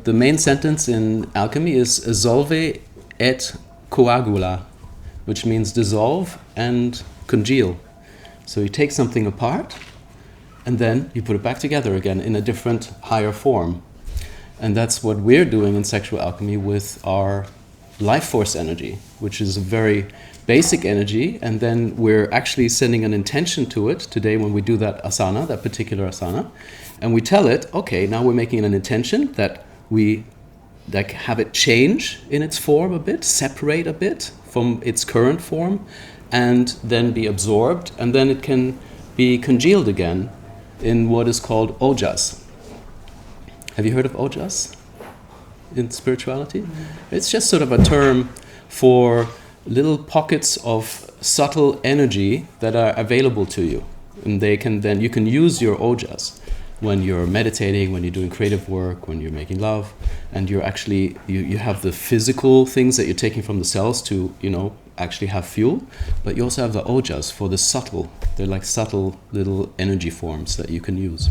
the main sentence in alchemy is solve et coagula, which means dissolve and congeal. So you take something apart, and then you put it back together again in a different, higher form. And that's what we're doing in sexual alchemy with our life force energy, which is a very basic energy, and then we're actually sending an intention to it today when we do that asana, that particular asana, and we tell it, okay, now we're making an intention that we have it change in its form a bit, separate a bit from its current form, and then be absorbed, and then it can be congealed again in what is called Ojas. Have you heard of Ojas in spirituality? Mm-hmm. It's just sort of a term for little pockets of subtle energy that are available to you. And you can use your Ojas when you're meditating, when you're doing creative work, when you're making love, and you're actually, you have the physical things that you're taking from the cells to, actually have fuel, but you also have the Ojas for the subtle. They're like subtle little energy forms that you can use.